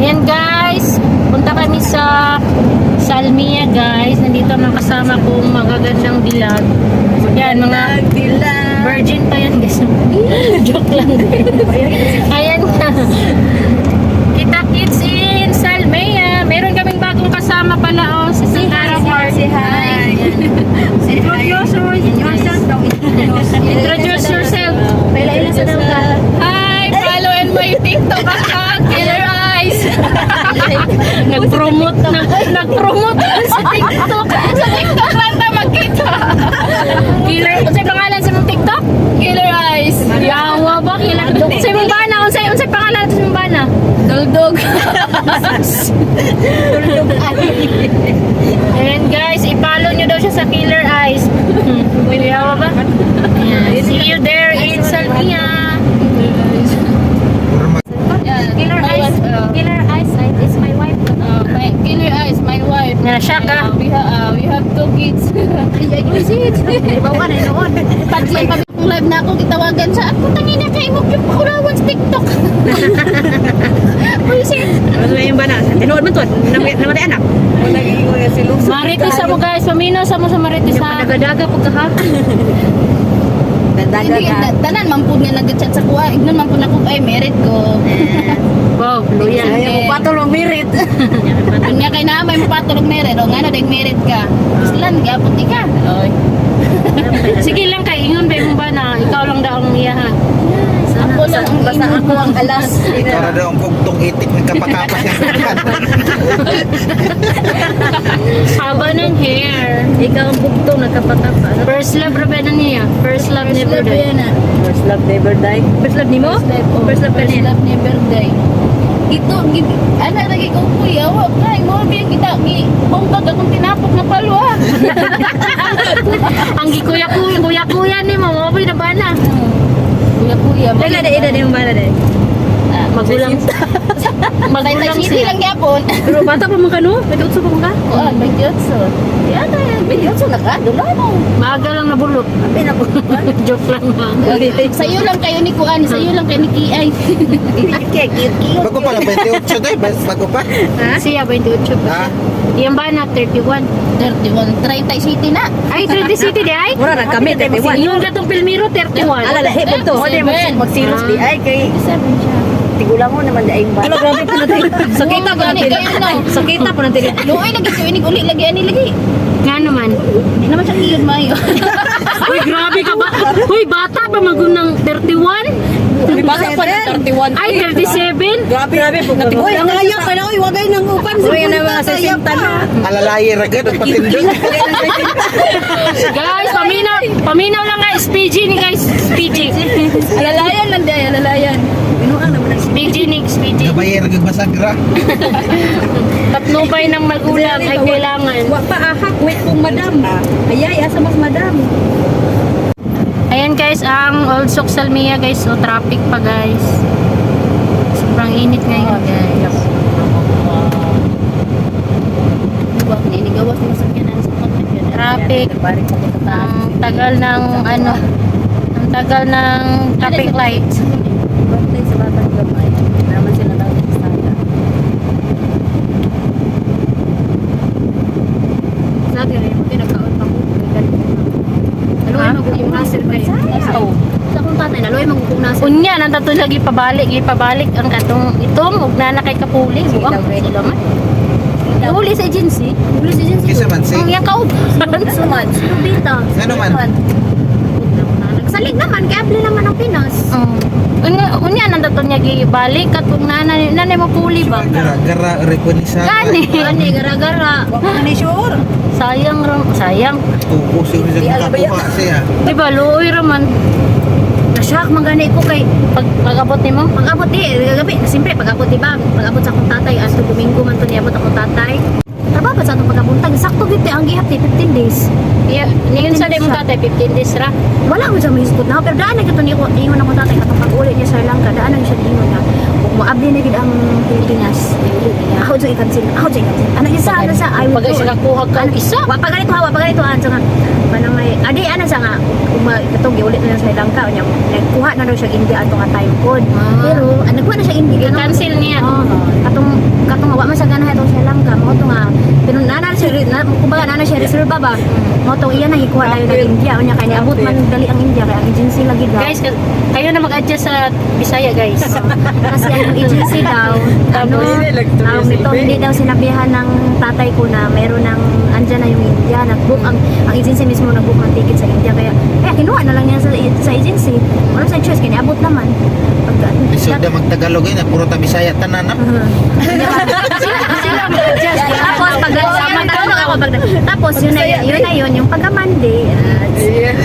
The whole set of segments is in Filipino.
Ayan guys, punta kami sa Almia guys. Nandito ang kasama kong magagandang dilag. Yan, mga virgin pa yan guys. Joke lang. Ayan na. Kita kids in Salmea. Meron kaming bagong kasama pala si Sahara Park. Say hi. Introduce yourself. Hi, follow and my TikTok account, Killer Eyes. Nag-promote sa TikTok. Sa TikTok lang na magkita. Killer, unsay pangalan sa mong TikTok? Killer Eyes. Yawa ba? Killer. Unsay mong bana? Unsay pangalan sa mong bana? Duldog. And guys, i-follow nyo daw siya sa Killer Eyes. Yawa ba? See you there in Salmia. Killer Eyesight is my wife. Killer Eyes, my wife. Siya ka. We have 2 kids. Is it? Bawa na noon. Pag may pabikong live na ako, kitawagan sa ako, tangin na kayo mo yung pakulawan sa TikTok. Buisit. Ano yung bana? Tinood mo to? Namatay anak? Marites mo guys. Paminaw sa mo sa Marites ha. Nagadaga po ka ha? Hindi, tanan, mampun nga nag-chat sa kuha. Ignon, mampun ako, ay, merit ko. Wow, luyan. Ayaw mo patulong merit. Kung nga kayo na, may mapatulog merit. O nga na, dahil merit ka. Islan, gapot ka. Oy. Sige lang kay ingon ba mo ba na ikaw lang daw ang iya ha. Ako lang ang Basta inom ako ang alas. Para daw ang kugtong itik ng kapakapas niya. Haba ng hair. Ikaw ang bugtong nagkapatapa. First love ra ba na niya? First love never Love die. yan na. First love never die. First love ni mo? First love First kanina. love never die. Ito, ano lagi ko kuya, wag na, mo biya kita, bumbag akong tinapok na palwa. Ang kuya ni mo, maboy na bana. Kuya, Dala na ida yung bala din. Magulang. Magulang City siya. lang yapon. Pero bata pa mo ka no? May tutso pa mo ka? Kuan, may diotso. Yan na yan, may diotso na ka, dula mo. Maaga lang nabulot. Abi na po. Joke lang ha. Sa'yo lang kayo ni Kuan, sa'yo lang kayo ni Kiay. Bago pa lang, 28 tayo. Bago pa. Ha? Siya 28 pa siya. Ha? Iyang bana 31. 31, 30 City na. Ay 30 city di ay. Mura na kami, 31. Yung gatong Pilmiro 31. Alalahi po to. Hindi mag-serious di ay kay tigulang mo naman daing ba. Ala grabe po natin. Sakita po natin. Sakita po natin. Luoy lagi ko inig uli lagi ani lagi. Nga naman. Di naman siya iyon mayo. Uy, grabe ka ba? Uy, bata pa magunang 31? Basta pa na 31. Ay, 37? Grabe po. Uy, ang ayak ka na. Uy, wagay nang upan. Uy, na mga sasinta na. Alalayi ragad at patindog. Guys, paminaw lang guys. PG ni guys. PG. Alalayan lang day, alalayan. Binuang naman ang PG ni PG. Gabayi ragad masagra. Patnubay ng magulang ay kailangan. wa pa ahak. Wait kung madam. Ayay, asa mas madam. Ayan guys, ang Old Soc Salmia guys. So, traffic pa guys. Sobrang init ngayon guys. Wag ni gawas mo sa kanan sa pagkakita. Traffic. Ang tagal ng ano. Ang tagal ng traffic light. Birthday sa batang gamay. Naman sila daw sa sana. Sabi rin, pinagkaon pa mo. Aloy magugong nasir ka rin. Sa kong tatay, aloy magugong nasir. Unya, nandato lagi ipabalik ang katong itong ug na kay kapuli. Buwang sila man. Uli sa agency. Uli si Jensi. Kisa man si. Ang yang kauban. Sumad. Sinubita. Ano man? Nagsalig naman, kaya abli naman ang Pinas. Unya, nandato niya gibalik at kung nanay mo puli ba? Gara-gara rekonisa. Gani. Ani, gara-gara. Ni sure. Sayang. Tuko siya rin sa kakuha siya. Di ba, luoy raman. Nasyak, magani ko kay Pag-abot ni mo? pag-abot gabi. Siyempre, pag-abot diba? Pag-abot sa akong tatay, as to Domingo man to niabot akong tatay. Trabaho pa sa atong pag-abuntag. Sakto gito ang gihap ni 15 days. Yeah, ngayon sa mo tatay 15 days ra. Wala ko sa mahiskot na. Pero daan na gito niyo ingon akong tatay katong pag-uli niya sa Sri Lanka. Daan na siya ingon na. Kung maabli na gid ang Pilipinas. Ako sa ikansin. Ano isa ano sa I will Pag siya nakuha ka isa. Wa pa ganito sa nga. Manang may adi ana sa nga kung katong giulit na sa Sri Lanka unya nagkuha na daw siya India ato nga time code. Pero nagkuha na siya India. I-cancel niya. Atong kumbaga na siya reserva ba. Mo to iya nang ikuha tayo ng India unya kay niabot man dali ang India kay ang agency lagi daw. Guys, kayo na mag-adjust sa Bisaya, guys. Kasi ang agency daw, ano, nito hindi daw sinabihan ng tatay ko na meron ng andyan na yung India, nag-book ang agency mismo nag-book ng ticket sa India kaya kinuha na lang niya sa agency. Wala sa choice kaya niabot naman. Lisod na magtagalog na puro ta Bisaya tanan na. Sila mag-adjust. Tapos tapos yun na yun yung pagka-Monday.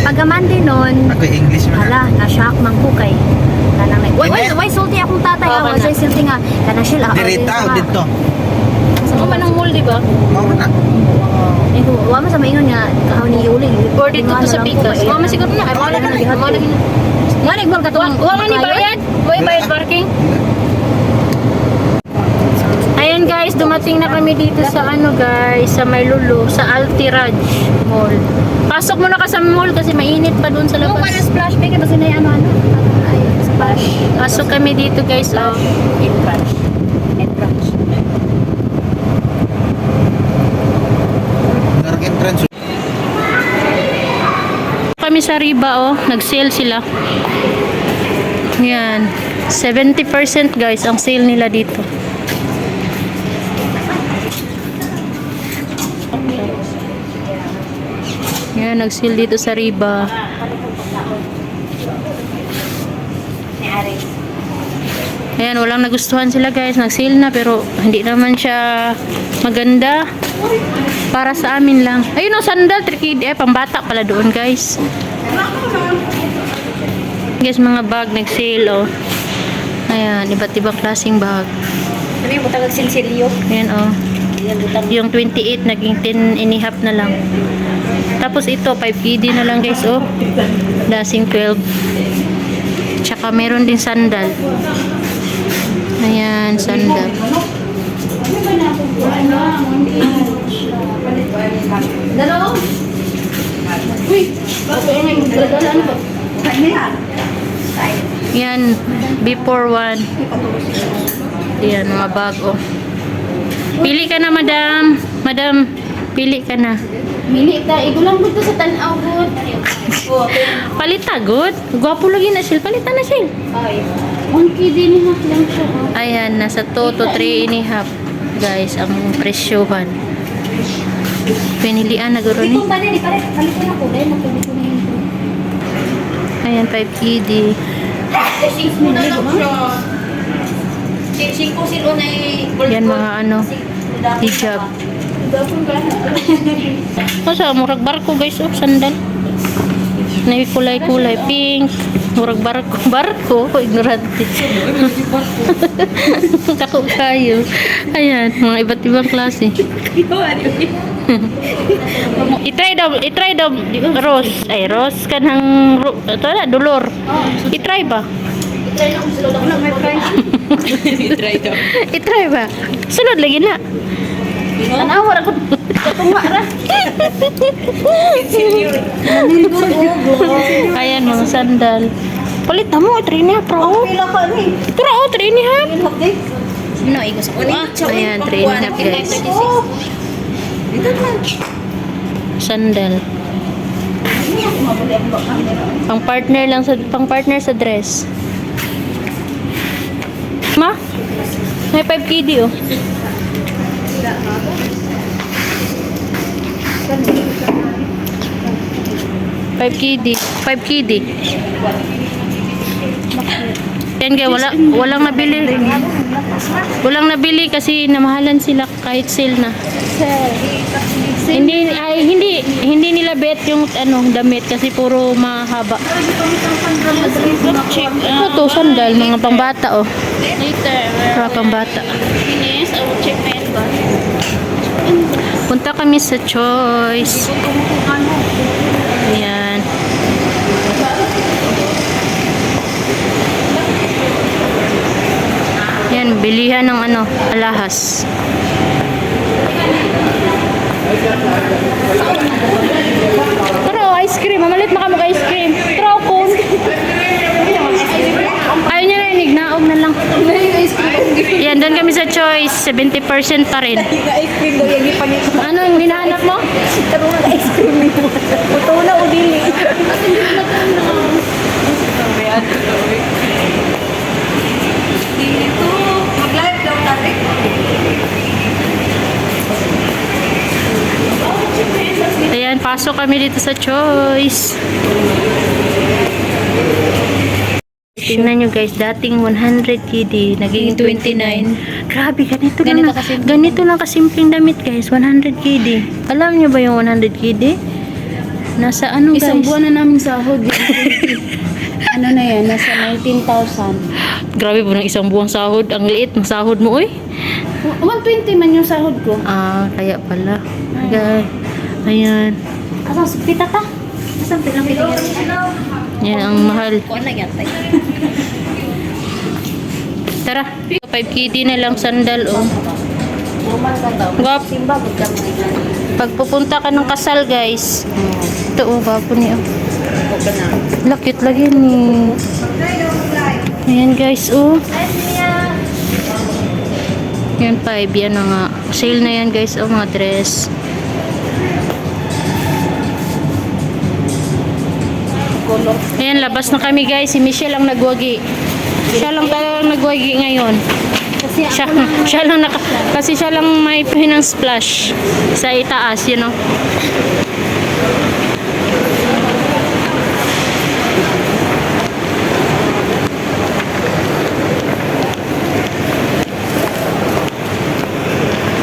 Pagka-Monday nun, Ako English man. hala, na-shock man ko kay kanang why sulti akong tatay Oo, ako kana. say sulti nga kana sila Dirita o dito. Sa man ang mall, di ba? Mao na. wa man sa maingon nga kahaw ni uling Or dito to sa Pikas. Mama siguro na. Ay, mama na. Mama na. nga nagbang katuwang Wala ni bayad? May bayad parking? Ayan guys, dumating na kami dito sa ano guys, sa Maylulu, sa Altiraj Mall. Pasok muna ka sa mall kasi mainit pa doon sa Yung labas. splash bigay basta na ano ay splash Pasok kami dito guys, oh. entrance Narang entrance. Kami sa Riba, oh. Nag-sale sila. Yan. 70% guys, ang sale nila dito. Yan, nag-sale dito sa Riba. Ayan, walang nagustuhan sila guys. Nag-sale na pero hindi naman siya maganda. Para sa amin lang. Ayun o, sandal, trikid. Pambata pala doon guys. Guys, mga bag nag-sale oh. Ayan, iba't ibang klaseng bag. sabi mo tagal silsilyo Ayan oh. Yung 28 naging 10.5 na lang. Tapos ito 5 KD na lang guys oh. Dasing 12. Tsaka meron din sandal. Ayan, sandal. dalo Yan, before one. Yan, mga bago. Pili ka na, madam. Madam, pili ka na. Mili ta, igulang mo to sa tanaw good. Palita, good. Gwapo lagi na sil. Palita na sil. Ay, monkey din ha lang siya. Ayan, nasa 2 to 3.5. Guys, ang presyohan. Pinilian na guro ni. Itong bali ni pare palitan ako dahil matubig ko na yun. Ayan, 5 KD. Singko silo na Yan, mga ano, hijab. Masa, murag barko guys, oh, sandal. May kulay-kulay, pink. Murag barko. Barko? Ignorante. Tako kayo. Ayan, mga iba't ibang klase. itry daw, Rose. Ay, Rose ka ng, ito na, Dolor. Itry ba? Itry ba? Sunod lagi na. Tanaw ra ko. Katunga ra. Ayan, mga sandal. Palit na mo, 3.5 pro. Pila ka ni. Tura, 3.5. No, igo sa kuno. Ayan, 3.5 guys. Sandal. Pang partner sa dress. Ma? May 5 KD oh. Five KD. Yan guys, walang nabili. Walang nabili kasi namahalan sila kahit sale na. Hindi nila bet yung damit kasi puro mahaba. Ito sandal mga pangbata oh. Later. Para pangbata. Finish, I will check my bag. Punta kami sa Choice. Ayan. Yan, bilihan ng alahas. Tara, ice cream. Mamalit na kamo ka ice cream. Tara, kun. Ayaw niya na, nignaog na lang. Ice cream. Yan, doon kami sa choice. 70% pa rin. Ice cream daw yung ipanit. Ano yung hinahanap mo? Karoon ng ice cream nito. Putula o dili. Mag-live daw natin. Ayan, pasok kami dito sa choice. Tingnan nyo guys, dating 100 KD, naging 29. Grabe, ganito lang kasimpleng damit guys, 100 KD. Alam nyo ba yung 100 KD? Nasa ano guys? Isang buwan na namin sahod. Ano na yan? Nasa 19,000. Grabe po ng isang buwang sahod. Ang liit ng sahod mo, oy. 120 man yung sahod ko. Ah, kaya pala. Guys, ayan. Asa, pita ta? Asan pinang-pitingan? Yan ang mahal. Kuan na yata. Tara, 5 KD na lang sandal, oh. Guwap. Simba, pagkamuligan. Pag pupunta ka ng kasal, guys. Ito, oh, gwapo niya. Lakit lagi ni. Ayan, guys, oh. Yan, 5. Yan na nga. Sale na yan, guys, oh, mga dress. Ayan, labas na kami, guys. Si Michelle ang nagwagi. Siya lang talagang nagwagi ngayon. Kasi Siya lang kasi siya lang may ng splash sa itaas, you know.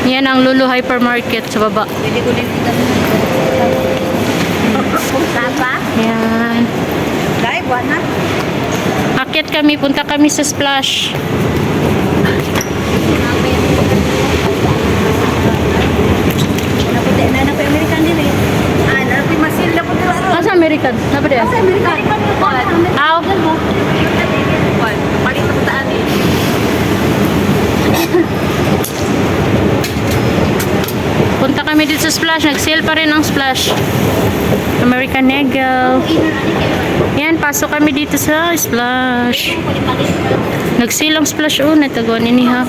Yan ang Lulu Hypermarket sa baba. pwede ko din kita. Punta pa? Yan. Dahil, buwan na. Akyat kami, punta kami sa splash. Naputi na pa American din eh. Ah, napi masil na po dito. Ah, sa American. Saan din? Sa American. Aw. Palit na puntaan eh. Punta kami dito sa splash. Nag-sale pa rin ang splash. American Eagle. Yan, pasok kami dito sa splash. Nag-sale ang splash. Oh, natagawa ni ha.